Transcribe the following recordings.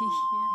here.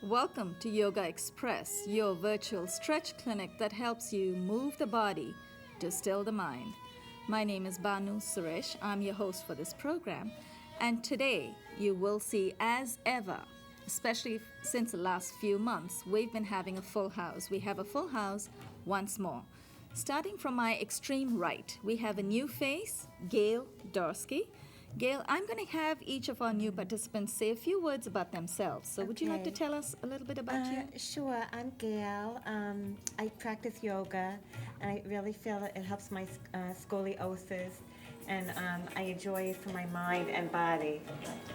Welcome to Yogaxpress, your virtual stretch clinic that helps you move the body to still the mind. My name is Banu Suresh. I'm your host for this program. And today you will see, as ever, especially since the last few months, we've been having a full house. We have a full house once more. Starting from my extreme right, we have a new face, Gayle Dorsky. Gayle, I'm going to have each of our new participants say a few words about themselves. So would you like to tell us a little bit about you? Sure, I'm Gayle. I practice yoga, and I really feel that it helps my scoliosis, and I enjoy it for my mind and body.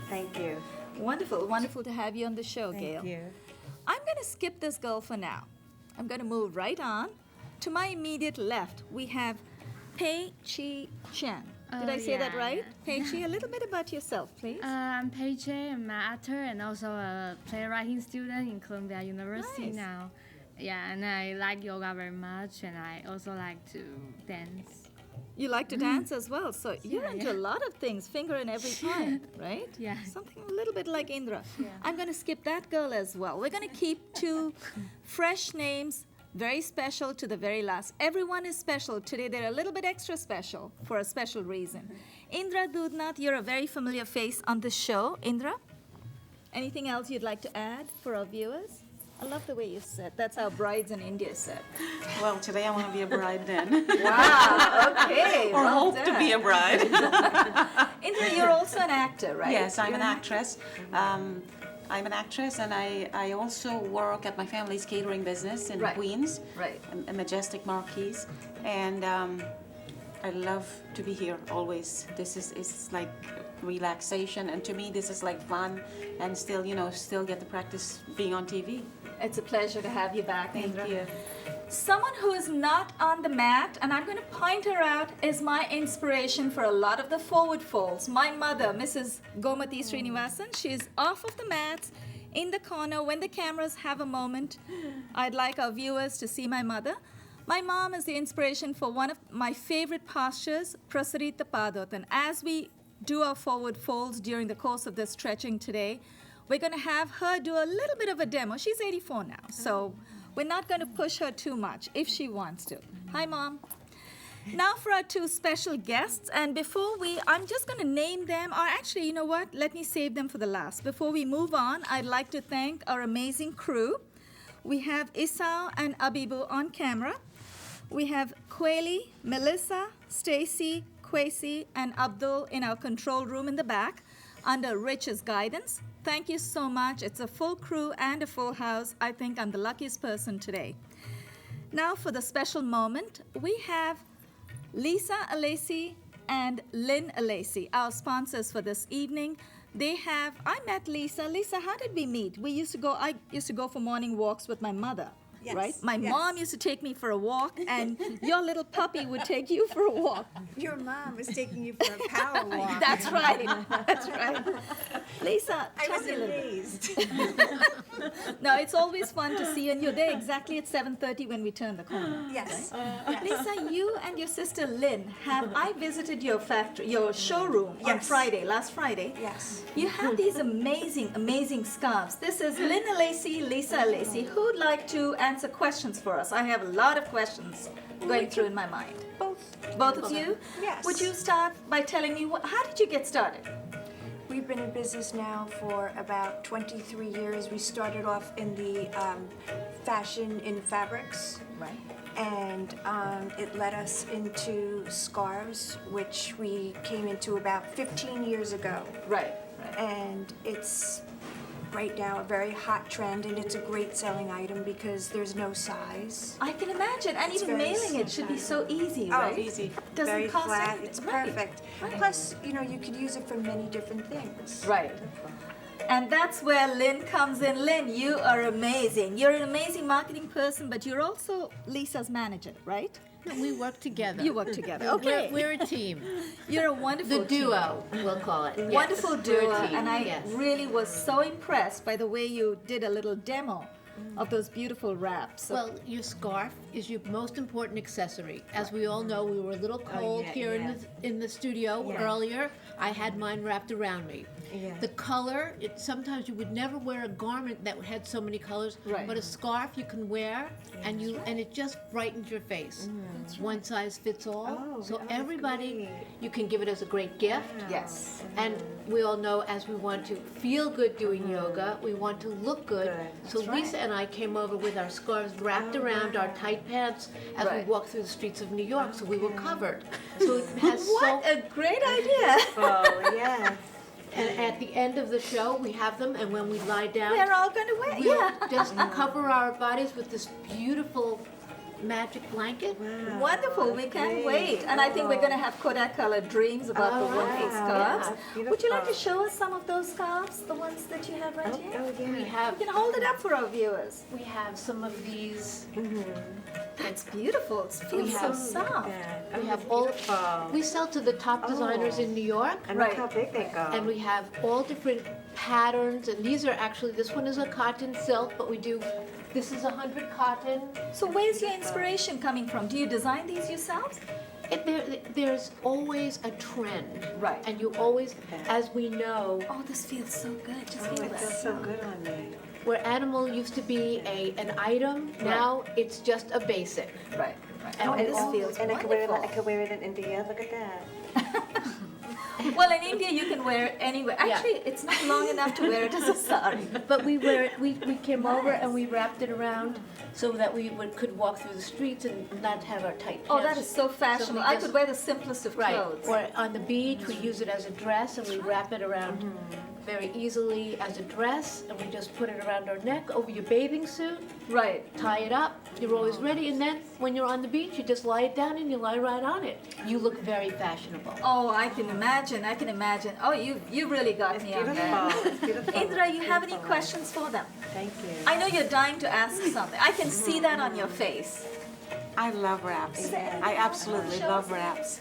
Thank you. Wonderful to have you on the show, Gayle. Thank you. I'm going to skip this girl for now. I'm going to move right on. To my immediate left, we have Pei-Cheih Chiang. Did I say that right? Pei-Cheih, a little bit about yourself, please. I'm Pei-Cheih. I'm an actor and also a playwriting student in Columbia University Nice. now. Yeah, and I like yoga very much, and I also like to dance. You like to dance as well, so you're Yeah, into a lot of things, finger in every pie, right? Yeah. Something a little bit like Indra. I'm going to skip that girl as well. We're going to keep two fresh names, very special to the very last. Everyone is special. Today they're a little bit extra special for a special reason. Indra Doodnauth, you're a very familiar face on the show. Indra, anything else you'd like to add for our viewers? I love the way you said. That's how brides in India said. Well, today I want to be a bride then. Wow, okay. Or well hope to be a done. bride. Indra, you're also an actor, right? Yes, I'm You're an actress. I'm an actress, and I also work at my family's catering business in Right. Queens, Right. a Majestic Marquise, and I love to be here always. This is like relaxation, and to me this is like fun, and still get to practice being on TV. It's a pleasure to have you back, Thank Indra. you. Someone who is not on the mat, and I'm going to point her out, is my inspiration for a lot of the forward folds. My mother, Mrs. Gomati Srinivasan, she's off of the mats in the corner when the cameras have a moment. I'd like our viewers to see my mother. My mom is the inspiration for one of my favorite postures, Prasarita Padottan. As we do our forward folds during the course of this stretching today, we're going to have her do a little bit of a demo. She's 84 now, so we're not going to push her too much if she wants to. Hi, Mom. Now for our two special guests, and I'm just going to name them, or actually, you know what? Let me save them for the last. Before we move on, I'd like to thank our amazing crew. We have Isao and Abibu on camera. We have Quayle, Melissa, Stacy, Kwesi, and Abdul in our control room in the back under Rich's guidance. thank you so much. It's a full crew and a full house. I think I'm the luckiest person today. Now for the special moment, we have Lisa Alessi and Lynn Alessi, our sponsors for this evening. I met Lisa. Lisa, how did we meet? I used to go for morning walks with my mother. Yes, Right? My yes. mom used to take me for a walk, and your little puppy would take you for a walk. Your mom was taking you for a power walk. That's right. That's right. Lisa, I tell was me a little bit. amazed. No, it's always fun to see you, and you're there exactly at 7:30 when we turn the corner. Yes. Lisa, you and your sister Lynn I visited your factory, your showroom on Yes. last Friday. Yes. You have these amazing scarves. This is Lynn Alessi, Lisa Alessi. Who'd like to answer questions for us? I have a lot of questions going through in my mind. Both of you? Yes. Would you start by telling me, how did you get started? We've been in business now for about 23 years. We started off in the fashion in fabrics. Right. And it led us into scarves, which we came into about 15 years ago. Right. And it's right now a very hot trend, and it's a great selling item because there's no size. I can imagine. And It's even very mailing it should be so easy, Oh, right? easy. Doesn't very cost flat. anything. It's Right. perfect. Right. Plus, you could use it for many different things. Right. And that's where Lynn comes in. Lynn, you are amazing. You're an amazing marketing person, but you're also Lisa's manager, right? We work together. You work together. Okay. We're a team. You're a wonderful The team. duo, we'll call it. Yes, Wonderful we're a duo. team, And I yes. really was so impressed by the way you did a little demo of those beautiful wraps. So- Well, your scarf is your most important accessory. As we all know, we were a little cold yeah, here yeah. in the studio Yeah. earlier. I had mine wrapped around me. Yeah. The color, sometimes you would never wear a garment that had so many colors, Right. but a scarf you can wear and it just brightens your face. One size fits all. Oh, so that's everybody, great. you can give it as a great gift. Yes. And we all know as we want to feel good doing yoga, we want to look good. Good. So Lisa and I came over with our scarves wrapped around our tight pants as Right. we walked through the streets of New York, so we were covered. So it has What so. a great idea. Oh, yes. And at the end of the show, we have them, and when we lie down, We're all going to wear we'll yeah. just cover our bodies with this beautiful magic blanket. Wow. Wonderful, we can't Great. wait. And I think we're going to have Kodak colored dreams about the Oh, wonderful wow. scarves. Yeah, Would you like to beautiful. show us some of those scarves, the ones that you have right here? Oh, yeah. We have You can hold it up for our viewers. we have some of these. That's beautiful. It feels so have- soft. Yeah. We Oh, have all. beautiful. We sell to the top designers in New York. And Right. look how big they go. And we have all different patterns, and these are actually, this one is a cotton silk, but this is 100 cotton. So where's your inspiration coming from? Do you design these yourselves? There's always a trend. Right. And you always, as we know, Oh, this feels so good. Just Oh, feel it that. feels so good on me. where animal used to be an item, now it's just a basic. Right. And Oh, it this all- feels And I could wear it. I wonderful. could wear it in India. Look at that. Well, in India you can wear it anywhere. Yeah. Actually, it's not long enough to wear it as a sari. But we wear it, we came over and we wrapped it around so that we could walk through the streets and not have our tight pants. Oh, that is so fashionable. I just- could wear the simplest of Right, clothes. or on the beach, we use it as a dress and we wrap it around very easily as a dress, and we just put it around our neck over your bathing suit, Right. tie it up, you're always ready, and then when you're on the beach, you just lie it down and you lie right on it. You look very fashionable. Oh, I can imagine. I can imagine. Oh, you really got It's me on that. beautiful. It's beautiful. Indra, you have any questions for them? Thank you. I know you're dying to ask something. I can see that on your face. I love wraps. I absolutely love wraps.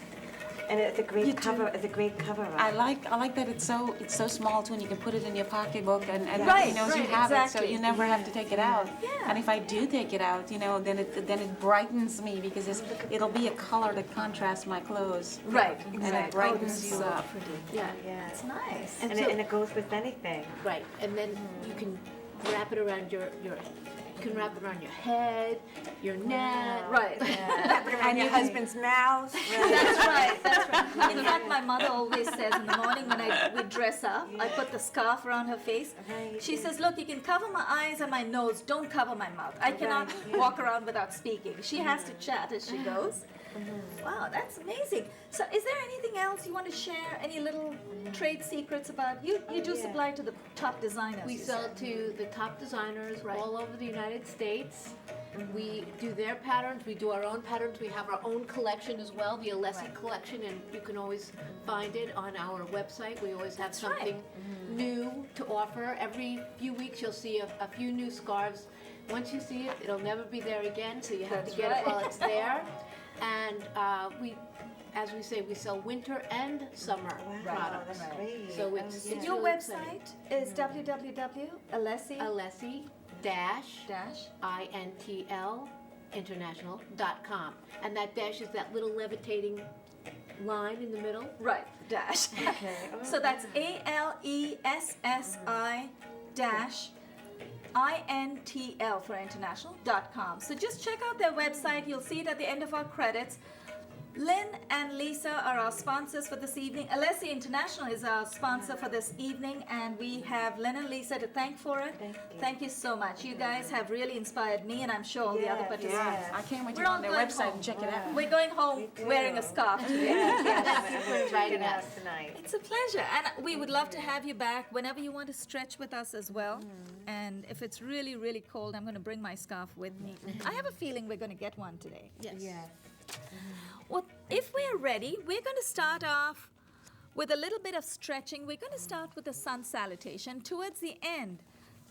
And it's a great cover. It's a great cover. I like that it's so small too, and you can put it in your pocketbook, and Right, you know, so you right, have it, so exactly. you never have to take it out. Yeah. And if I do take it out, you know, then it brightens me because it'll be a color that contrasts my clothes. Right. And Exactly. it brightens Oh, you that's so up. pretty. Yeah, Yeah. It's nice. And And, so- and it goes with anything. right, and then you can wrap it around you can wrap it around your head, your neck. Right. And your husband's mouth. That's right. That's right. In fact, my mother always says in the morning when we dress up, I put the scarf around her face. Right. She says, "Look, you can cover my eyes and my nose. Don't cover my mouth. I cannot walk around without speaking." She has to chat as she goes. Wow, that's amazing. So is there anything else you want to share? Any little trade secrets about you? You do supply to the top designers. We you sell said. to the top designers Right. all over the United States. We do their patterns, we do our own patterns, we have our own collection as well, the Alessi Right. collection, and you can always find it on our website. We always have That's right. something new to offer. Every few weeks you'll see a few new scarves. Once you see it, it'll never be there again, so you have That's to get right. it while it's there. And as we say, we sell winter and summer products. That's great. So it's Your really exciting. website is www.alessi- Alessi-intl international.com. And that dash is that little levitating line in the middle. Right, dash. So that's ALESSI dash INTL for international.com. So just check out their website. You'll see it at the end of our credits. Lynn and Lisa are our sponsors for this evening. Alessi International is our sponsor for this evening, and we have Lynn and Lisa to thank for it. Thank you so much. You guys have really inspired me, and I'm sure all the other Yes, participants. yes. I can't wait to We're go all on their going website home. and check it out. We're going home wearing a scarf today. Thank you for inviting us. tonight. It's a pleasure, and we would love to have you back whenever you want to stretch with us as well. And if it's really, really cold, I'm going to bring my scarf with me. I have a feeling we're going to get one today. Yes. Yes. Well, if we're ready, we're going to start off with a little bit of stretching. We're going to start with the sun salutation. Towards the end,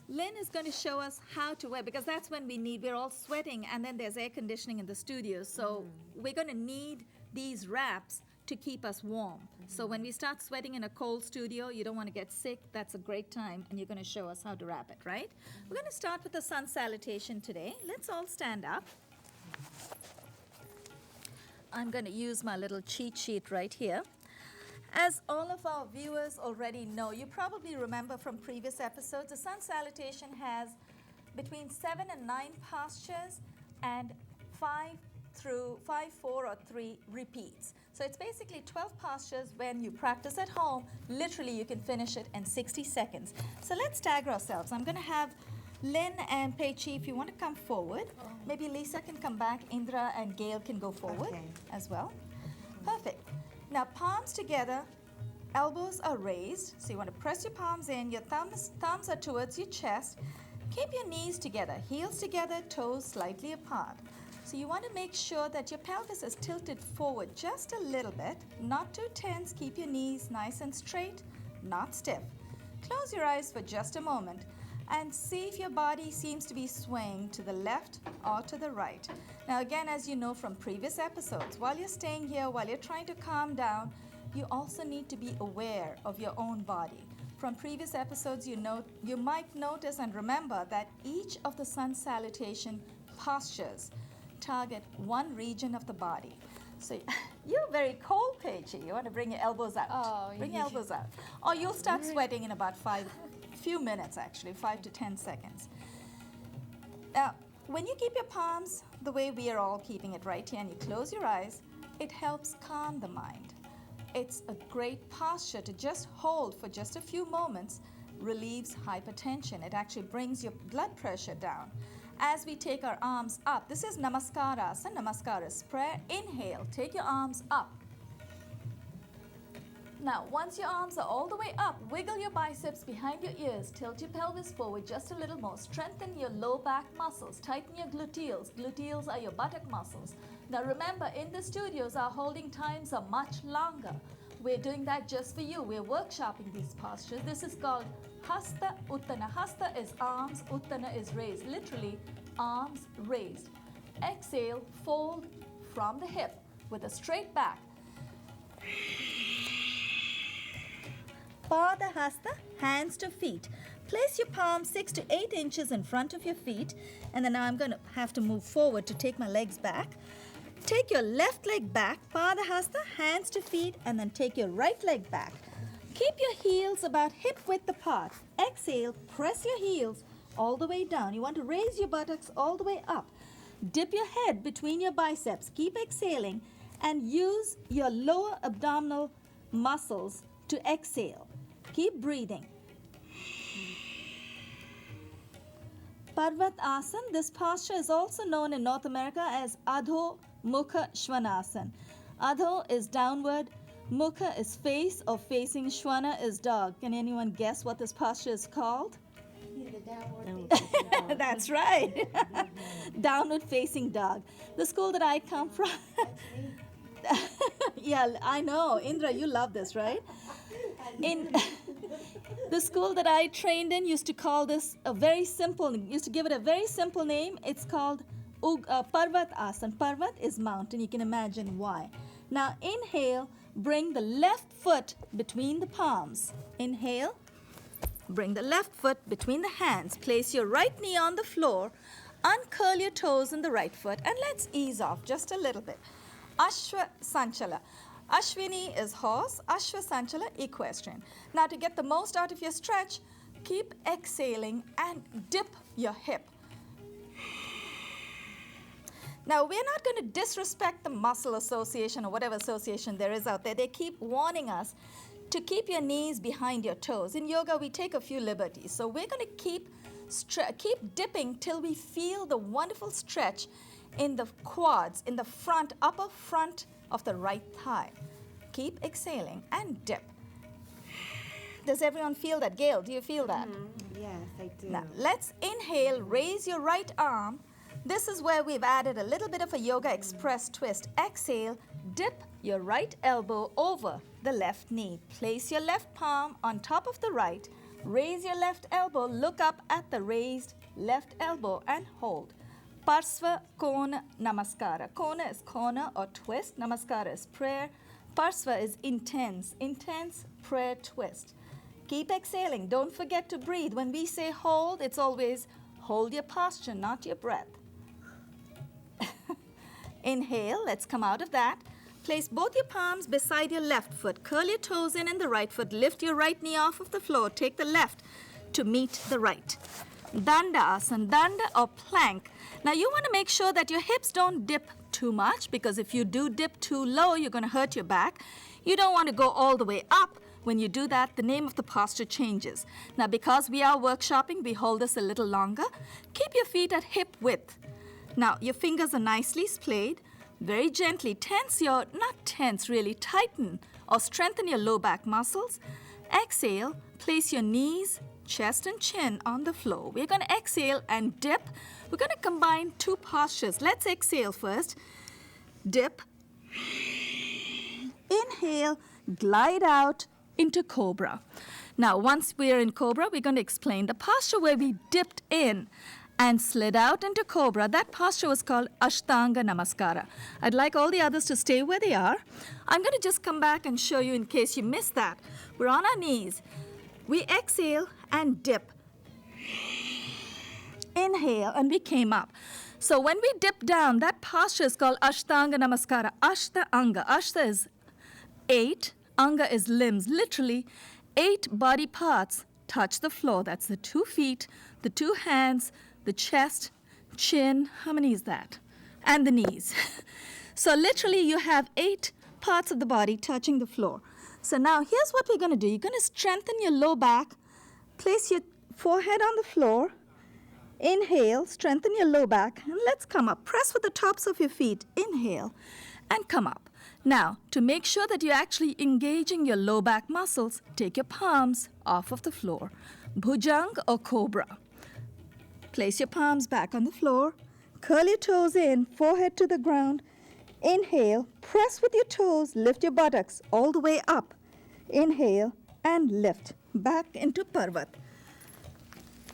Lynn is going to show us how to wear, because that's when we're all sweating, and then there's air conditioning in the studio. So we're going to need these wraps to keep us warm. So when we start sweating in a cold studio, you don't want to get sick. That's a great time, and you're going to show us how to wrap it, right? We're going to start with the sun salutation today. Let's all stand up. I'm going to use my little cheat sheet right here. As all of our viewers already know, you probably remember from previous episodes, the sun salutation has between 7 and 9 postures and 5, 4, or 3 repeats. So it's basically 12 postures. When you practice at home, literally you can finish it in 60 seconds. So let's stagger ourselves. I'm going to have Lynn and Pei-Cheih, if you want to come forward. Maybe Lisa can come back. Indra and Gayle can go forward Okay. as well. Perfect. Now, palms together, elbows are raised. So you want to press your palms in. Your thumbs are towards your chest. Keep your knees together, heels together, toes slightly apart. So you want to make sure that your pelvis is tilted forward just a little bit. Not too tense. Keep your knees nice and straight, not stiff. Close your eyes for just a moment and see if your body seems to be swaying to the left or to the right. Now again, as you know from previous episodes, while you're staying here, while you're trying to calm down, you also need to be aware of your own body. From previous episodes, you might notice and remember that each of the sun salutation postures target one region of the body. So you're very cold, Pei-Cheih. You want to bring your elbows out. Oh, Bring your elbows out. Or you'll start sweating in about few minutes actually, 5 to 10 seconds. Now, when you keep your palms the way we are all keeping it right here and you close your eyes, it helps calm the mind. It's a great posture to just hold for just a few moments, relieves hypertension. It actually brings your blood pressure down. As we take our arms up, this is Namaskara. Namaskara is prayer. Inhale, take your arms up. Now, once your arms are all the way up, wiggle your biceps behind your ears, tilt your pelvis forward just a little more, strengthen your low back muscles, tighten your gluteals. Gluteals are your buttock muscles. Now remember, in the studios, our holding times are much longer. We're doing that just for you. We're workshopping these postures. This is called Hasta Uttana. Hasta is arms, Uttana is raised, literally arms raised. Exhale, fold from the hip with a straight back. Pada Hasta, hands to feet. Place your palms 6 to 8 inches in front of your feet, and then now I'm going to have to move forward to take my legs back. Take your left leg back, Pada Hasta, hands to feet, and then take your right leg back. Keep your heels about hip width apart. Exhale, press your heels all the way down. You want to raise your buttocks all the way up. Dip your head between your biceps. Keep exhaling and use your lower abdominal muscles to exhale. Keep breathing. Parvat Asana. This posture is also known in North America as Adho Mukha Shvanasana. Adho is downward. Mukha is face or facing. Shvana is dog. Can anyone guess what this posture is called? That's right. Downward facing dog. The school that I come from. Yeah, I know. Indra, you love this, right? In the school that I trained in used to call this used to give it a very simple name. It's called Parvat Asana. Parvat is mountain. You can imagine why. Now inhale, bring the left foot between the palms. Inhale, bring the left foot between the hands. Place your right knee on the floor. Uncurl your toes in the right foot. And let's ease off just a little bit. Ashwa Sanchala. Ashwini is horse. Ashwa Sanchala, equestrian. Now to get the most out of your stretch, keep exhaling and dip your hip. Now, we're not going to disrespect the muscle association or whatever association there is out there. They keep warning us to keep your knees behind your toes. In yoga, we take a few liberties. So we're going to keep dipping till we feel the wonderful stretch in the quads, in the upper front of the right thigh. Keep exhaling and dip. Does everyone feel that? Gayle, do you feel that? Mm-hmm. Yes, I do. Now, let's inhale, raise your right arm. This is where we've added a little bit of a Yogaxpress twist. Exhale, dip your right elbow over the left knee. Place your left palm on top of the right. Raise your left elbow, look up at the raised left elbow and hold. Parsva Kona Namaskara. Kona is corner or twist. Namaskara is prayer. Parsva is intense prayer twist. Keep exhaling. Don't forget to breathe. When we say hold, it's always hold your posture, not your breath. Inhale, let's come out of that. Place both your palms beside your left foot. Curl your toes in the right foot. Lift your right knee off of the floor. Take the left to meet the right. Danda Asana, Danda or plank. Now you want to make sure that your hips don't dip too much, because if you do dip too low, you're going to hurt your back. You don't want to go all the way up. When you do that, the name of the posture changes. Now because we are workshopping, we hold this a little longer. Keep your feet at hip width. Now, your fingers are nicely splayed. Very gently tighten or strengthen your low back muscles. Exhale, place your knees, chest and chin on the floor. We're going to exhale and dip. We're going to combine two postures. Let's exhale first. Dip. Inhale, glide out into cobra. Now, once we're in cobra, we're going to explain the posture where we dipped in and slid out into cobra. That posture was called Ashtanga Namaskara. I'd like all the others to stay where they are. I'm going to just come back and show you in case you missed that. We're on our knees. We exhale and dip. Inhale, and we came up. So when we dip down, that posture is called Ashtanga Namaskara. Ashta Anga. Ashta is 8. Anga is limbs. Literally, 8 body parts touch the floor. That's the 2 feet, the 2 hands, the chest, chin, how many is that? And the knees. So literally you have 8 parts of the body touching the floor. So now here's what we're going to do. You're going to strengthen your low back. Place your forehead on the floor. Inhale, strengthen your low back, and let's come up. Press with the tops of your feet. Inhale, and come up. Now, to make sure that you're actually engaging your low back muscles, take your palms off of the floor. Bhujang or cobra. Place your palms back on the floor. Curl your toes in, forehead to the ground. Inhale, press with your toes, lift your buttocks all the way up. Inhale and lift back into Parvat.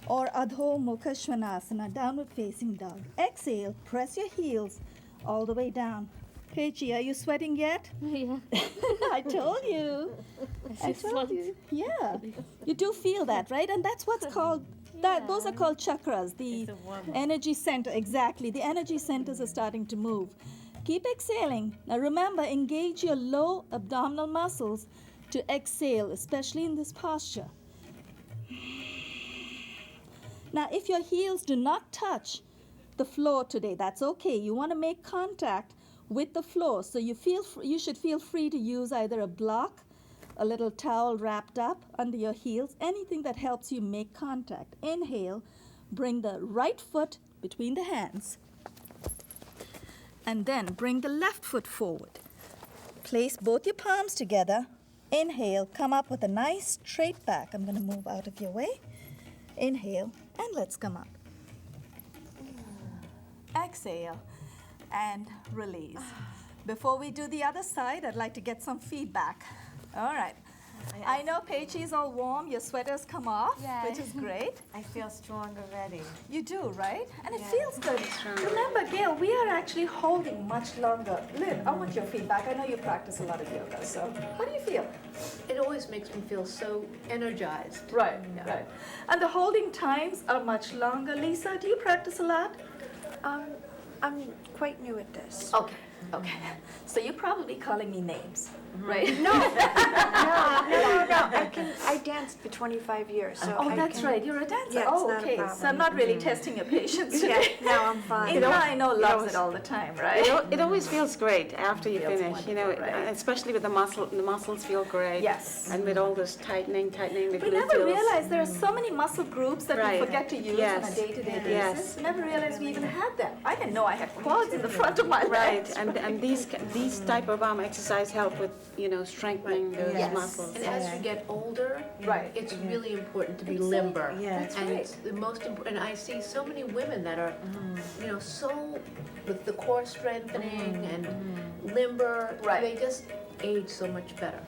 Or Adho Mukha Svanasana, downward facing dog. Exhale, press your heels all the way down. Pei-Cheih, are you sweating yet? Yeah. I told you. I told you. Yeah. You do feel that, right? And that's what's called, those are called chakras, the energy center. Exactly. The energy centers are starting to move. Keep exhaling. Now remember, engage your low abdominal muscles to exhale, especially in this posture. Now, if your heels do not touch the floor today, that's okay. You want to make contact with the floor. So you should feel free to use either a block, a little towel wrapped up under your heels, anything that helps you make contact. Inhale, bring the right foot between the hands. and then bring the left foot forward. Place both your palms together. Inhale, come up with a nice straight back. I'm going to move out of your way. Inhale, and let's come up. Exhale, and release. Before we do the other side, I'd like to get some feedback. All right. I know Pei-Cheih is all warm. Your sweaters come off, Yeah. which is great. I feel strong already. You do, right? And it feels good. Remember, Gayle, we are actually holding much longer. Lynn, I want your feedback. I know you practice a lot of yoga, so how do you feel? It always makes me feel so energized. Right, right. And the holding times are much longer. Lisa, do you practice a lot? I'm quite new at this. Okay, okay. So you're probably calling me names, right? No. I danced for 25 years, so Oh, I that's can- right. You're a dancer. Yeah, it's oh, not a okay. problem. So I'm not really testing your patience Yeah, today. no, I'm fine. Indra, I know, loves it all the time, right? It always feels great after you Feels finish, you know, wonderful, right? especially with the muscles feel great. Yes. And with all this tightening, the We glute never feels- realize there are so many muscle groups that we Right. forget to use on a Yes. day-to-day basis. Yes. We never realized we even had them. I didn't know I had quads in the front of my Right, legs. and these type of arm exercise help with, you know, strengthening those Yes. muscles. And as you get older, Right. it's really important to be limber. Yeah. That's And right. it's the most important. And I see so many women that are, you know, so with the core strengthening and limber. Right. They just age so much better.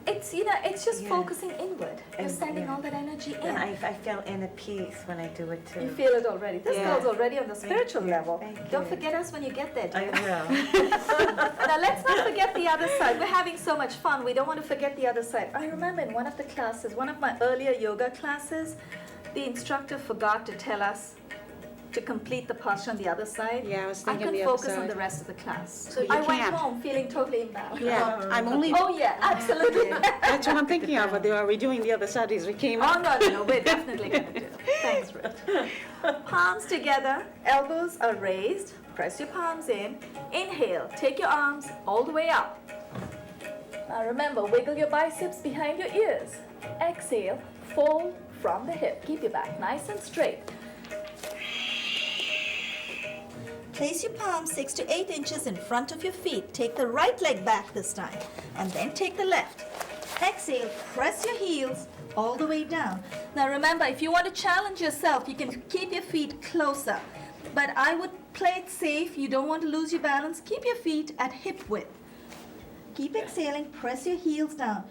It's, you know, it's just Yeah. focusing inward. You're And, sending yeah. all that energy in. And I feel inner peace when I do it too. You feel it already. This Yeah. girl's already on the spiritual level. Thank Don't you. forget us when you get there, I dear. will. Now let's not forget the other side. We're having so much fun. We don't want to forget the other side. I remember in one of the classes, one of my earlier yoga classes, the instructor forgot to tell us to complete the posture on the other side. Yeah, I was I thinking couldn't the other focus on side. the rest of the class. So you I went can't. home feeling totally imbalanced. Yeah, I'm only, Oh yeah, absolutely. that's what I'm thinking of. Are we doing the other side as we came Oh, up? no, we're definitely going to do it. Thanks, Ruth. Palms together, elbows are raised. Press your palms in. Inhale, take your arms all the way up. Now remember, wiggle your biceps behind your ears. Exhale, fold from the hip. Keep your back nice and straight. Place your palms 6 to 8 inches in front of your feet. Take the right leg back this time, and then take the left. Exhale, press your heels all the way down. Now remember, if you want to challenge yourself, you can keep your feet closer. But I would play it safe. You don't want to lose your balance. Keep your feet at hip width. Keep exhaling, press your heels down.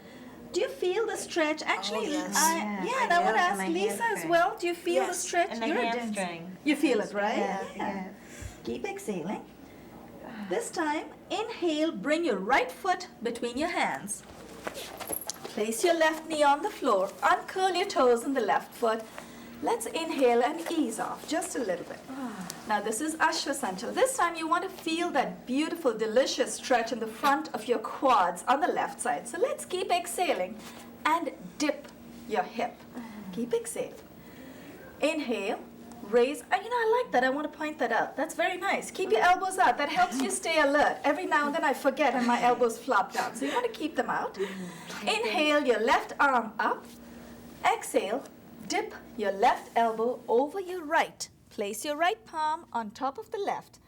Do you feel the stretch? Actually, yes. and I I want to feel it in ask my Lisa as hamstring. well. Do you feel the Yes, stretch? and my You're a dancer. hamstring. You feel it, right? Yeah. Keep exhaling. This time, inhale, bring your right foot between your hands. Place your left knee on the floor. Uncurl your toes in the left foot. Let's inhale and ease off just a little bit. Now this is Ashwasanchal. This time you want to feel that beautiful, delicious stretch in the front of your quads on the left side. So let's keep exhaling and dip your hip. Keep exhaling. Inhale, raise. I like that. I want to point that out. That's very nice. Keep your elbows out. That helps you stay alert. Every now and then I forget and my elbows flop down. So you want to keep them out. Inhale, your left arm up. Exhale, dip your left elbow over your right. Place your right palm on top of the left.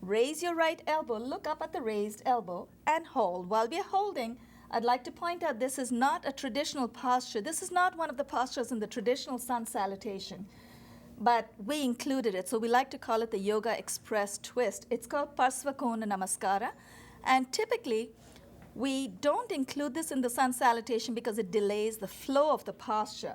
Raise your right elbow, look up at the raised elbow, and hold. While we're holding, I'd like to point out this is not a traditional posture. This is not one of the postures in the traditional sun salutation, but we included it. So we like to call it the Yogaxpress twist. It's called Parsvakona Namaskara, and typically we don't include this in the sun salutation because it delays the flow of the posture.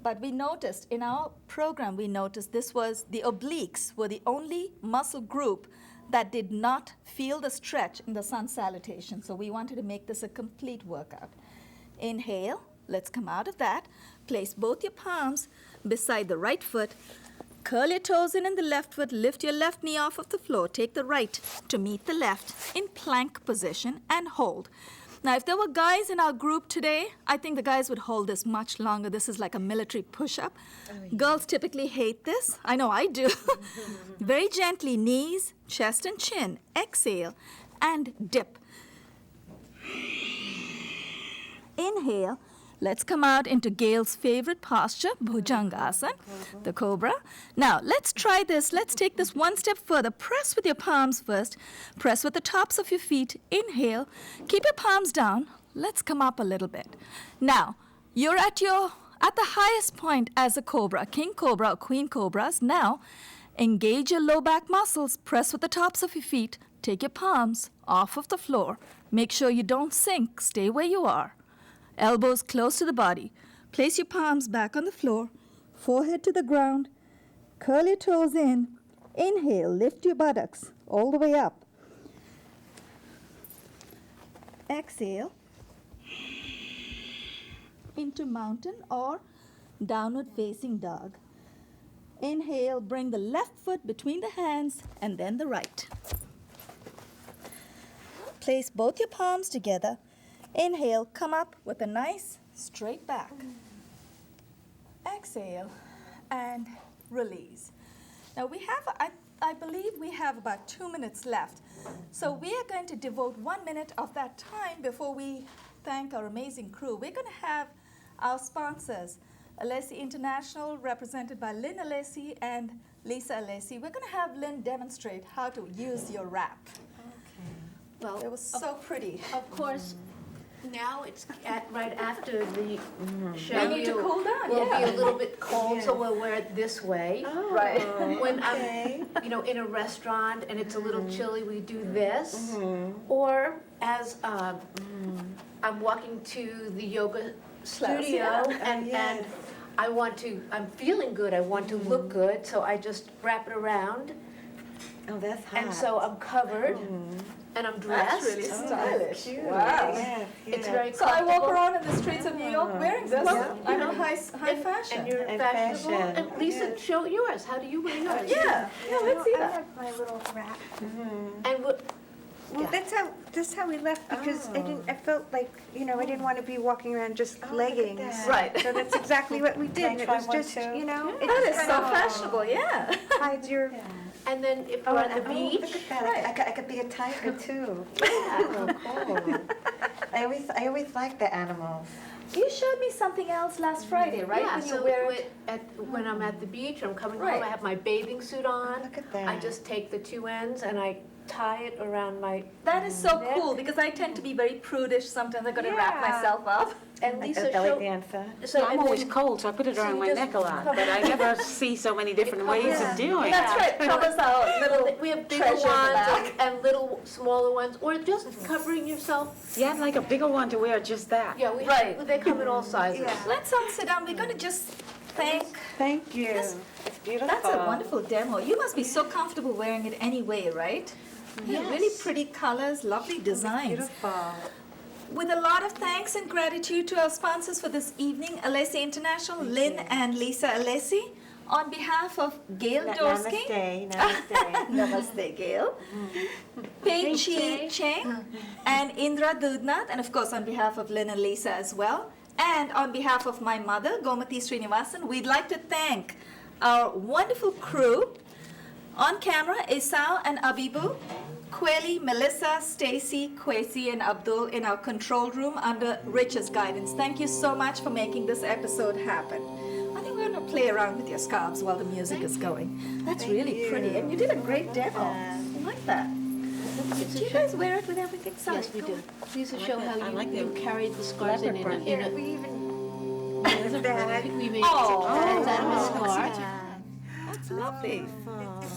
But we noticed in our program, this was the obliques were the only muscle group that did not feel the stretch in the sun salutation. So we wanted to make this a complete workout. Inhale, let's come out of that. Place both your palms beside the right foot. Curl your toes in the left foot. Lift your left knee off of the floor. Take the right to meet the left in plank position and hold. Now, if there were guys in our group today, I think the guys would hold this much longer. This is like a military push-up. Girls typically hate this. I know I do. Very gently, knees, chest, and chin. Exhale and dip. Inhale, Let's come out into Gayle's favorite posture, Bhujangasana, the cobra. Now, let's try this. Let's take this one step further. Press with your palms first. Press with the tops of your feet. Inhale. Keep your palms down. Let's come up a little bit. Now, you're at the highest point as a cobra, king cobra or queen cobras. Now, engage your low back muscles. Press with the tops of your feet. Take your palms off of the floor. Make sure you don't sink. Stay where you are. Elbows close to the body. Place your palms back on the floor. Forehead to the ground. Curl your toes in. Inhale. Lift your buttocks all the way up. Exhale. Into mountain or downward facing dog. Inhale. Bring the left foot between the hands and then the right. Place both your palms together. Inhale, come up with a nice straight back. Exhale and release. Now I believe we have about 2 minutes left. So we are going to devote 1 minute of that time before we thank our amazing crew. We're going to have our sponsors, Alessi International, represented by Lynn Alessi and Lisa Alessi. We're going to have Lynn demonstrate how to use your wrap. Well, It was so pretty. of course, now it's right after the show. We need to cool down, We'll yeah. be a little bit cold, so we'll wear it this way. Right. When I'm, in a restaurant and it's a little chilly, we do this. Or as I'm walking to the yoga studio and I'm feeling good, I want to look good, so I just wrap it around. Oh, that's hot. And so I'm covered and I'm dressed. That's really stylish. Cute. Wow. Yes, It's yes. very So I comfortable. walk around in the streets of New York wearing this. Yeah. I'm in high fashion. And you're And fashionable. fashion, And Lisa, yes. show yours. How do you wear yours? Yeah, let's see I that. have my little wrap. And what, Well, that's how we left because I felt like, I didn't want to be walking around just leggings. that. Right. So that's exactly what we did. I And it try was one just, too? it That is just so kind of fashionable, yeah. hides your, and then if we're at the beach, Look at that. I could be a tiger too. Oh, cool. I always like the animals. You showed me something else last Friday, right? yeah, When you so wear it. when I'm at the beach or I'm coming Right. home, I have my bathing suit on. Look at that. I just take the two ends and I tie it around my, That is so cool because I tend to be very prudish. Sometimes I got to wrap Yeah. myself up. and Like Lisa a belly showed. dancer. So I'm and always then- cold, so I put it so around you my just neck a lot, cover- but I never see so many different ways of doing That's it. right. Covers our little. We have bigger treasure in the ones back. and little smaller ones, or just covering yourself. You have like a bigger one to wear just that. Yeah, Right. they come in all sizes. Yeah. Let's all sit down. We're going to just thank. Thank you. This- It's beautiful. That's a wonderful demo. You must be so comfortable wearing it anyway, right? Yeah, really pretty colors, lovely designs. Beautiful. With a lot of thanks and gratitude to our sponsors for this evening, Alessi International, Lynn and Lisa Alessi. On behalf of Gayle Dorsky. Namaste. Namaste. Namaste, Gayle. Pei-Cheih Chiang and Indra Doodnauth, and of course on behalf of Lynn and Lisa as well. And on behalf of my mother, Gomati Srinivasan, we'd like to thank our wonderful crew. On camera, Esau and Abibu, Kweli, Melissa, Stacy, Kwesi, and Abdul in our control room under Rich's guidance. Thank you so much for making this episode happen. I think we're going to play around with your scarves while the music is going. That's really pretty, and you did a great demo. I like that. Do you guys wear it with everything? Sorry. Yes, we do. Lisa, show how I like you the carried the scarves in leopard a, we even did that. we made Oh, out of a scarf. That's lovely. It's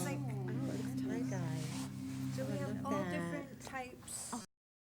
like, oh, it's tie-dye.